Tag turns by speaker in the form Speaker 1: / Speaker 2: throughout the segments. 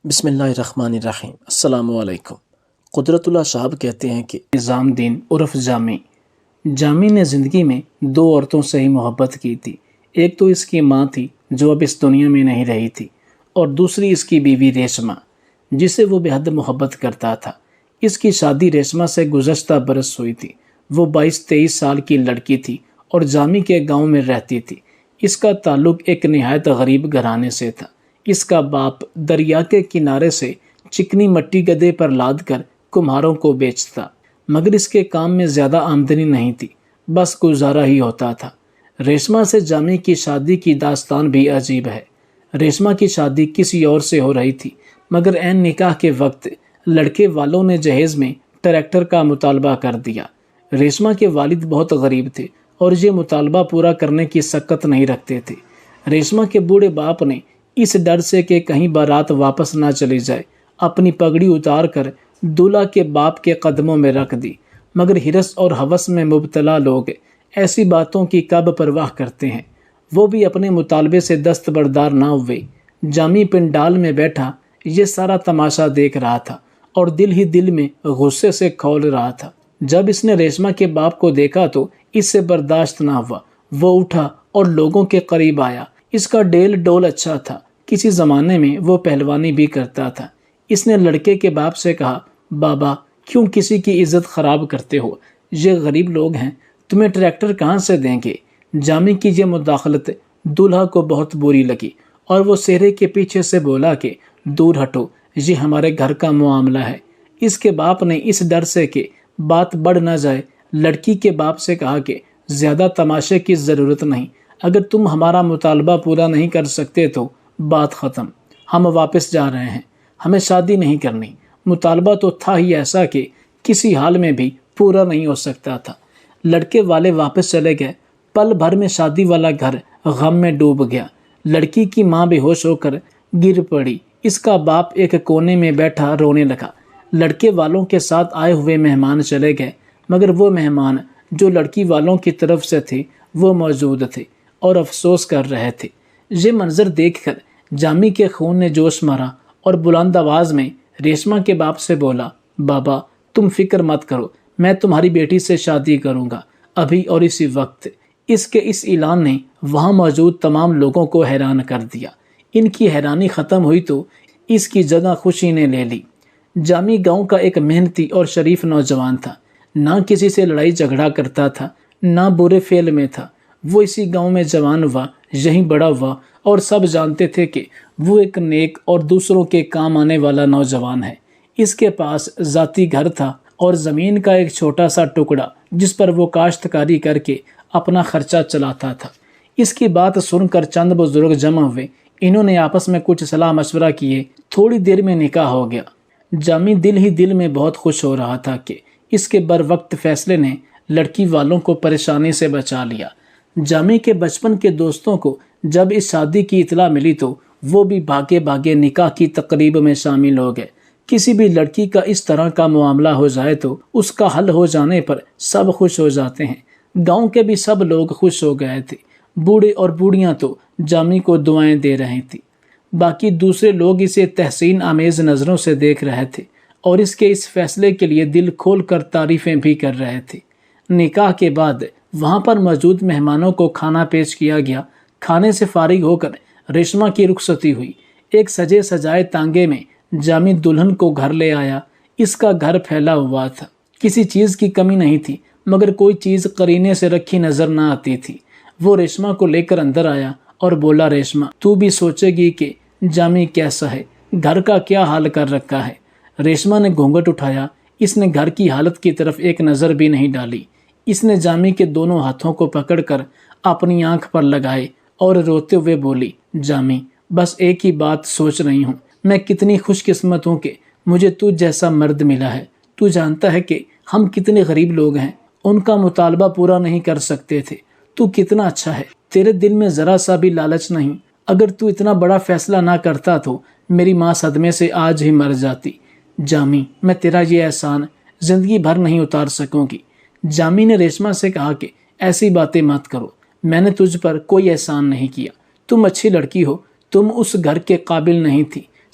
Speaker 1: بسم اللہ الرحمن الرحیم۔ السلام علیکم۔ قدرت اللہ صاحب کہتے ہیں کہ نظام الدین عرف جامی نے زندگی میں دو عورتوں سے ہی محبت کی تھی۔ ایک تو اس کی ماں تھی جو اب اس دنیا میں نہیں رہی تھی، اور دوسری اس کی بیوی ریشمہ جسے وہ بے حد محبت کرتا تھا۔ اس کی شادی ریشمہ سے گزشتہ برس ہوئی تھی۔ وہ 22-23 سال کی لڑکی تھی اور جامی کے گاؤں میں رہتی تھی۔ اس کا تعلق ایک نہایت غریب گھرانے سے تھا۔ اس کا باپ دریا کے کنارے سے چکنی مٹی گدے پر لاد کر کمہاروں کو بیچتا، مگر اس کے کام میں زیادہ آمدنی نہیں تھی، بس گزارا ہی ہوتا تھا۔ ریشمہ سے جامی کی شادی کی داستان بھی عجیب ہے۔ ریشمہ کی شادی کسی اور سے ہو رہی تھی، مگر عین نکاح کے وقت لڑکے والوں نے جہیز میں ٹریکٹر کا مطالبہ کر دیا۔ ریشمہ کے والد بہت غریب تھے اور یہ مطالبہ پورا کرنے کی سکت نہیں رکھتے تھے۔ ریشمہ کے بوڑھے باپ نے اس ڈر سے کہ کہیں بارات واپس نہ چلی جائے، اپنی پگڑی اتار کر دولہا کے باپ کے قدموں میں رکھ دی، مگر ہرس اور ہوس میں مبتلا لوگ ایسی باتوں کی کب پرواہ کرتے ہیں۔ وہ بھی اپنے مطالبے سے دستبردار نہ ہوئے۔ جامی پنڈال میں بیٹھا یہ سارا تماشا دیکھ رہا تھا اور دل ہی دل میں غصے سے کھول رہا تھا۔ جب اس نے ریشمہ کے باپ کو دیکھا تو اس سے برداشت نہ ہوا۔ وہ اٹھا اور لوگوں کے قریب آیا۔ اس کا ڈیل ڈول اچھا تھا، کسی زمانے میں وہ پہلوانی بھی کرتا تھا۔ اس نے لڑکے کے باپ سے کہا، بابا کیوں کسی کی عزت خراب کرتے ہو؟ یہ غریب لوگ ہیں، تمہیں ٹریکٹر کہاں سے دیں گے؟ جامی کی یہ مداخلت دولہا کو بہت بری لگی اور وہ سہرے کے پیچھے سے بولا کہ دور ہٹو، یہ ہمارے گھر کا معاملہ ہے۔ اس کے باپ نے اس ڈر سے کہ بات بڑھ نہ جائے لڑکی کے باپ سے کہا کہ زیادہ تماشے کی ضرورت نہیں، اگر تم ہمارا مطالبہ پورا نہیں کر سکتے تو بات ختم، ہم واپس جا رہے ہیں، ہمیں شادی نہیں کرنی۔ مطالبہ تو تھا ہی ایسا کہ کسی حال میں بھی پورا نہیں ہو سکتا تھا۔ لڑکے والے واپس چلے گئے۔ پل بھر میں شادی والا گھر غم میں ڈوب گیا۔ لڑکی کی ماں بے ہوش ہو کر گر پڑی۔ اس کا باپ ایک کونے میں بیٹھا رونے لگا۔ لڑکے والوں کے ساتھ آئے ہوئے مہمان چلے گئے، مگر وہ مہمان جو لڑکی والوں کی طرف سے تھے وہ موجود تھے اور افسوس کر رہے تھے۔ یہ منظر دیکھ کر جامی کے خون نے جوش مارا اور بلند آواز میں ریشمہ کے باپ سے بولا، بابا تم فکر مت کرو، میں تمہاری بیٹی سے شادی کروں گا، ابھی اور اسی وقت۔ اس کے اس اعلان نے وہاں موجود تمام لوگوں کو حیران کر دیا۔ ان کی حیرانی ختم ہوئی تو اس کی جگہ خوشی نے لے لی۔ جامی گاؤں کا ایک محنتی اور شریف نوجوان تھا، نہ کسی سے لڑائی جھگڑا کرتا تھا، نہ برے فعل میں تھا۔ وہ اسی گاؤں میں جوان ہوا، یہیں بڑا ہوا، اور سب جانتے تھے کہ وہ ایک نیک اور دوسروں کے کام آنے والا نوجوان ہے۔ اس کے پاس ذاتی گھر تھا اور زمین کا ایک چھوٹا سا ٹکڑا جس پر وہ کاشتکاری کر کے اپنا خرچہ چلاتا تھا۔ اس کی بات سن کر چند بزرگ جمع ہوئے۔ انہوں نے آپس میں کچھ صلاح مشورہ کیے۔ تھوڑی دیر میں نکاح ہو گیا۔ جامی دل ہی دل میں بہت خوش ہو رہا تھا کہ اس کے بروقت فیصلے نے لڑکی والوں کو پریشانی سے بچا لیا۔ جامی کے بچپن کے دوستوں کو جب اس شادی کی اطلاع ملی تو وہ بھی بھاگے بھاگے نکاح کی تقریب میں شامل ہو گئے۔ کسی بھی لڑکی کا اس طرح کا معاملہ ہو جائے تو اس کا حل ہو جانے پر سب خوش ہو جاتے ہیں۔ گاؤں کے بھی سب لوگ خوش ہو گئے تھے۔ بوڑھے اور بوڑھیاں تو جامی کو دعائیں دے رہے تھے، باقی دوسرے لوگ اسے تحسین آمیز نظروں سے دیکھ رہے تھے اور اس کے اس فیصلے کے لیے دل کھول کر تعریفیں بھی کر رہے تھے۔ نکاح کے بعد وہاں پر موجود مہمانوں کو کھانا پیش کیا گیا۔ کھانے سے فارغ ہو کر ریشمہ کی رخصتی ہوئی۔ ایک سجے سجائے تانگے میں جامی دلہن کو گھر لے آیا۔ اس کا گھر پھیلا ہوا تھا، کسی چیز کی کمی نہیں تھی، مگر کوئی چیز قرینے سے رکھی نظر نہ آتی تھی۔ وہ ریشمہ کو لے کر اندر آیا اور بولا، ریشمہ تو بھی سوچے گی کہ جامی کیسا ہے، گھر کا کیا حال کر رکھا ہے۔ ریشمہ نے گھونگھٹ اٹھایا۔ اس نے گھر کی حالت کی طرف ایک نظر بھی نہیں ڈالی۔ اس نے جامی کے دونوں ہاتھوں کو پکڑ کر اپنی آنکھ پر لگائے اور روتے ہوئے بولی، جامی بس ایک ہی بات سوچ رہی ہوں، میں کتنی خوش قسمت ہوں کہ مجھے تو جیسا مرد ملا ہے۔ تو جانتا ہے کہ ہم کتنے غریب لوگ ہیں، ان کا مطالبہ پورا نہیں کر سکتے تھے۔ تو کتنا اچھا ہے، تیرے دل میں ذرا سا بھی لالچ نہیں۔ اگر تو اتنا بڑا فیصلہ نہ کرتا تو میری ماں صدمے سے آج ہی مر جاتی۔ جامی میں تیرا یہ احسان زندگی بھر نہیں اتار سکوں گی۔ جامی نے ریشمہ سے کہا کہ ایسی باتیں مت کرو، میں نے تجھ پر کوئی احسان نہیں کیا، تم اچھی لڑکی ہو، تم اس گھر کے قابل نہیں تھی،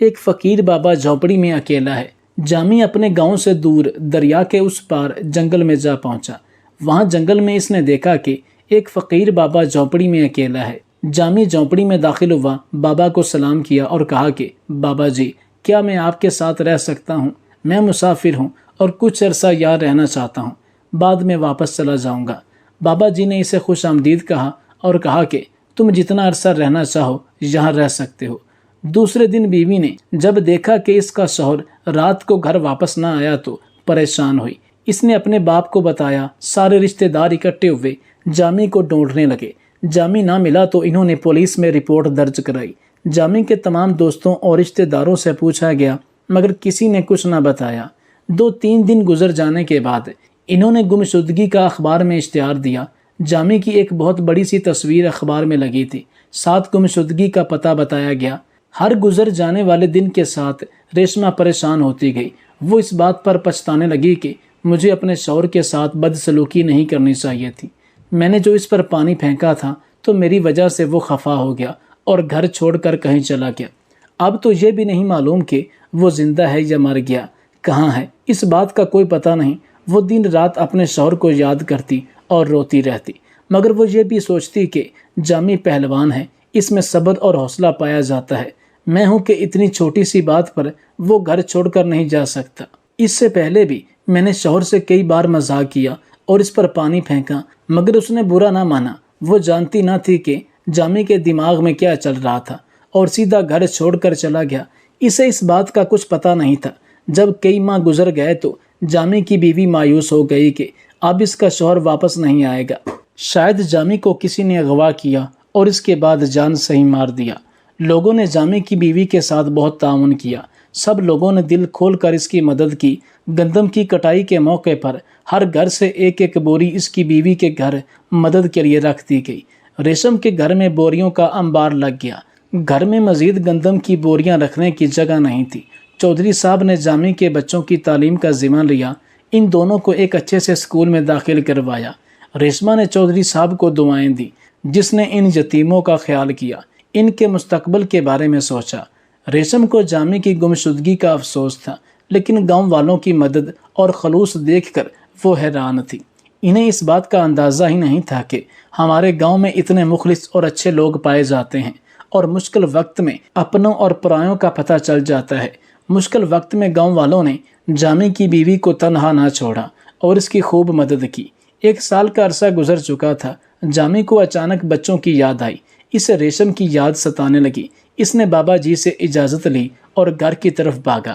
Speaker 1: ایک فقیر بابا جھونپڑی میں اکیلا ہے۔ جامی اپنے گاؤں سے دور دریا کے اس پار جنگل میں جا پہنچا۔ وہاں جنگل میں اس نے دیکھا کہ ایک فقیر بابا جھونپڑی میں اکیلا ہے۔ جامی جھونپڑی میں داخل ہوا، بابا کو سلام کیا اور کہا کہ بابا جی، کیا میں آپ کے ساتھ رہ سکتا ہوں؟ میں مسافر ہوں اور کچھ عرصہ یہاں رہنا چاہتا ہوں، بعد میں واپس چلا جاؤں گا۔ بابا جی نے اسے خوش آمدید کہا اور کہا کہ تم جتنا عرصہ رہنا چاہو یہاں رہ سکتے ہو۔ دوسرے دن بیوی نے جب دیکھا کہ اس کا شوہر رات کو گھر واپس نہ آیا تو پریشان ہوئی۔ اس نے اپنے باپ کو بتایا۔ سارے رشتہ دار اکٹھے ہوئے جامی کو ڈھونڈنے لگے۔ جامی نہ ملا تو انہوں نے پولیس میں رپورٹ درج کرائی۔ جامی کے تمام دوستوں اور رشتہ داروں سے پوچھا گیا مگر کسی نے کچھ نہ بتایا۔ 2-3 دن گزر جانے کے بعد انہوں نے گمشدگی کا اخبار میں اشتہار دیا۔ جامی کی ایک بہت بڑی سی تصویر اخبار میں لگی تھی، ساتھ گمشدگی کا پتہ بتایا گیا۔ ہر گزر جانے والے دن کے ساتھ ریشما پریشان ہوتی گئی۔ وہ اس بات پر پچھتانے لگی کہ مجھے اپنے شوہر کے ساتھ بدسلوکی نہیں کرنی چاہیے تھی۔ میں نے جو اس پر پانی پھینکا تھا تو میری وجہ سے وہ خفا ہو گیا اور گھر چھوڑ کر کہیں چلا گیا۔ اب تو یہ بھی نہیں معلوم کہ وہ زندہ ہے یا مر گیا، کہاں ہے، اس بات کا کوئی پتہ نہیں۔ وہ دن رات اپنے شوہر کو یاد کرتی اور روتی رہتی، مگر وہ یہ بھی سوچتی کہ جامی پہلوان ہے، اس میں صبر اور حوصلہ پایا جاتا ہے۔ میں ہوں کہ اتنی چھوٹی سی بات پر وہ گھر چھوڑ کر نہیں جا سکتا۔ اس سے پہلے بھی میں نے شوہر سے کئی بار مذاق کیا اور اس پر پانی پھینکا، مگر اس نے برا نہ مانا۔ وہ جانتی نہ تھی کہ جامی کے دماغ میں کیا چل رہا تھا اور سیدھا گھر چھوڑ کر چلا گیا۔ اسے اس بات کا کچھ پتہ نہیں تھا۔ جب کئی ماہ گزر گئے تو جامی کی بیوی مایوس ہو گئی کہ اب اس کا شوہر واپس نہیں آئے گا۔ شاید جامی کو کسی نے اغوا کیا اور اس کے بعد جان سے ہی مار دیا۔ لوگوں نے جامی کی بیوی کے ساتھ بہت تعاون کیا۔ سب لوگوں نے دل کھول کر اس کی مدد کی۔ گندم کی کٹائی کے موقع پر ہر گھر سے ایک ایک بوری اس کی بیوی کے گھر مدد کے لیے رکھ دی گئی۔ ریشم کے گھر میں بوریوں کا انبار لگ گیا۔ گھر میں مزید گندم کی بوریاں رکھنے کی جگہ نہیں تھی۔ چودھری صاحب نے جامی کے بچوں کی تعلیم کا ذمہ لیا۔ ان دونوں کو ایک اچھے سے اسکول میں داخل کروایا۔ ریشما نے چودھری صاحب کو دعائیں دی، جس نے ان یتیموں کا خیال کیا، ان کے مستقبل کے بارے میں سوچا۔ ریشم کو جامی کی گمشدگی کا افسوس تھا، لیکن گاؤں والوں کی مدد اور خلوص دیکھ کر وہ حیران تھی۔ انہیں اس بات کا اندازہ ہی نہیں تھا کہ ہمارے گاؤں میں اتنے مخلص اور اچھے لوگ پائے جاتے ہیں اور مشکل وقت میں اپنوں اور پرایوں کا پتہ چل جاتا ہے۔ مشکل وقت میں گاؤں والوں نے جامی کی بیوی کو تنہا نہ چھوڑا اور اس کی خوب مدد کی۔ 1 سال کا عرصہ گزر چکا تھا۔ جامی کو اچانک بچوں کی یاد آئی۔ اسے ریشم کی یاد ستانے لگی۔ اس نے بابا جی سے اجازت لی اور گھر کی طرف بھاگا۔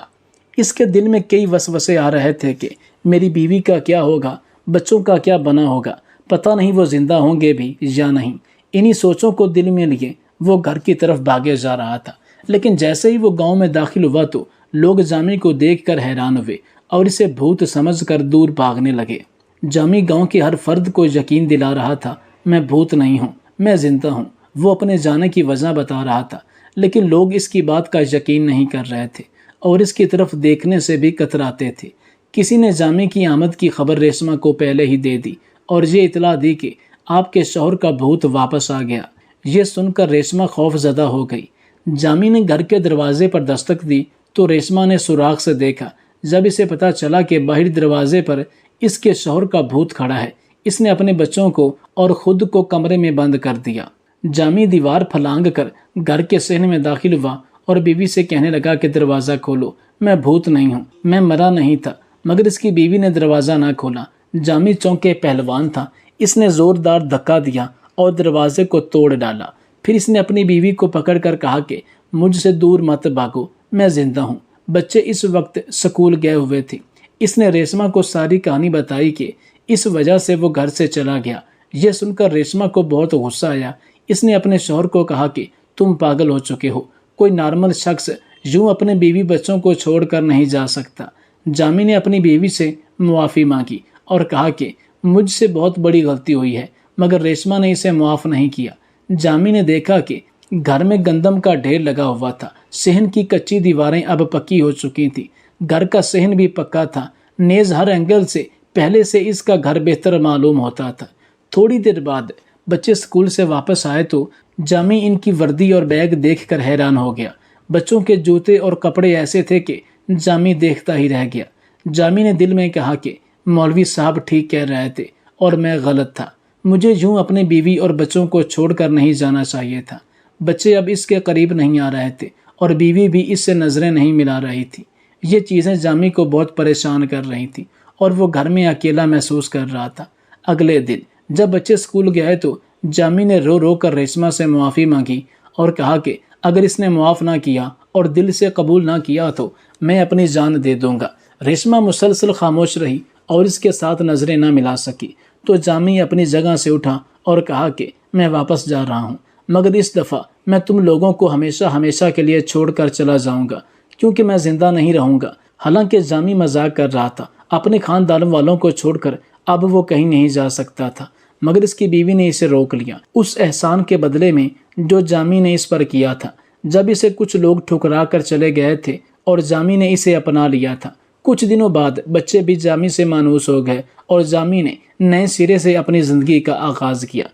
Speaker 1: اس کے دل میں کئی وسوسے آ رہے تھے کہ میری بیوی کا کیا ہوگا، بچوں کا کیا بنا ہوگا، پتہ نہیں وہ زندہ ہوں گے بھی یا نہیں۔ انہی سوچوں کو دل میں لیے وہ گھر کی طرف بھاگے جا رہا تھا، لیکن جیسے ہی وہ گاؤں میں داخل ہوا تو لوگ جامی کو دیکھ کر حیران ہوئے اور اسے بھوت سمجھ کر دور بھاگنے لگے۔ جامی گاؤں کے ہر فرد کو یقین دلا رہا تھا، میں بھوت نہیں ہوں، میں زندہ ہوں۔ وہ اپنے جانے کی وجہ بتا رہا تھا، لیکن لوگ اس کی بات کا یقین نہیں کر رہے تھے اور اس کی طرف دیکھنے سے بھی کتراتے تھے۔ کسی نے جامی کی آمد کی خبر ریشما کو پہلے ہی دے دی اور یہ اطلاع دی کہ آپ کے شوہر کا بھوت واپس آ گیا۔ یہ سن کر ریشما خوف زدہ ہو گئی۔ جامی نے گھر کے دروازے پر دستک دی تو ریشما نے سوراخ سے دیکھا۔ جب اسے پتا چلا کہ باہر دروازے پر اس کے شوہر کا بھوت کھڑا ہے، اس نے اپنے بچوں کو اور خود کو کمرے میں بند کر دیا۔ جامی دیوار پھلانگ کر گھر کے صحن میں داخل ہوا اور بیوی سے کہنے لگا کہ دروازہ کھولو، میں بھوت نہیں ہوں، میں مرا نہیں تھا، مگر اس کی بیوی نے دروازہ نہ کھولا۔ جامی چونکہ پہلوان تھا، اس نے زوردار دھکا دیا اور دروازے کو توڑ ڈالا۔ پھر اس نے اپنی بیوی کو پکڑ کر کہا کہ مجھ سے دور مت بھاگو، میں زندہ ہوں۔ بچے اس وقت سکول گئے ہوئے تھے۔ اس نے ریشما کو ساری کہانی بتائی کہ اس وجہ سے وہ گھر سے چلا گیا۔ یہ سن کر ریشما کو بہت غصہ آیا۔ اس نے اپنے شوہر کو کہا کہ تم پاگل ہو چکے ہو، کوئی نارمل شخص یوں اپنے بیوی بچوں کو چھوڑ کر نہیں جا سکتا۔ جامی نے اپنی بیوی سے معافی مانگی اور کہا کہ مجھ سے بہت بڑی غلطی ہوئی ہے، مگر ریشما نے اسے معاف نہیں کیا۔ جامی نے دیکھا کہ گھر میں گندم کا ڈھیر لگا ہوا تھا۔ صحن کی کچی دیواریں اب پکی ہو چکی تھیں۔ گھر کا صحن بھی پکا تھا، نیز ہر اینگل سے پہلے سے اس کا گھر بہتر معلوم ہوتا تھا۔ تھوڑی دیر بعد بچے اسکول سے واپس آئے تو جامی ان کی وردی اور بیگ دیکھ کر حیران ہو گیا۔ بچوں کے جوتے اور کپڑے ایسے تھے کہ جامی دیکھتا ہی رہ گیا۔ جامی نے دل میں کہا کہ مولوی صاحب ٹھیک کہہ رہے تھے اور میں غلط تھا، مجھے یوں اپنی بیوی اور بچوں کو چھوڑ کر نہیں جانا چاہیے تھا۔ بچے اب اس کے قریب نہیں آ رہے تھے اور بیوی بھی اس سے نظریں نہیں ملا رہی تھی۔ یہ چیزیں جامی کو بہت پریشان کر رہی تھیں اور وہ گھر میں اکیلا محسوس کر رہا تھا۔ اگلے دن جب بچے اسکول گئے تو جامی نے رو رو کر ریشما سے معافی مانگی اور کہا کہ اگر اس نے معاف نہ کیا اور دل سے قبول نہ کیا تو میں اپنی جان دے دوں گا۔ ریشما مسلسل خاموش رہی اور اس کے ساتھ نظریں نہ ملا سکی تو جامی اپنی جگہ سے اٹھا اور کہا کہ میں واپس جا رہا ہوں، مگر اس دفعہ میں تم لوگوں کو ہمیشہ ہمیشہ کے لیے چھوڑ کر چلا جاؤں گا کیونکہ میں زندہ نہیں رہوں گا۔ حالانکہ جامی مذاق کر رہا تھا، اپنے خاندان والوں کو چھوڑ کر اب وہ کہیں نہیں جا سکتا تھا، مگر اس کی بیوی نے اسے روک لیا اس احسان کے بدلے میں جو جامی نے اس پر کیا تھا۔ جب اسے کچھ لوگ ٹھکرا کر چلے گئے تھے اور جامی نے اسے اپنا لیا تھا، کچھ دنوں بعد بچے بھی جامی سے مانوس ہو گئے اور جامی نے نئے سرے سے اپنی زندگی کا آغاز کیا۔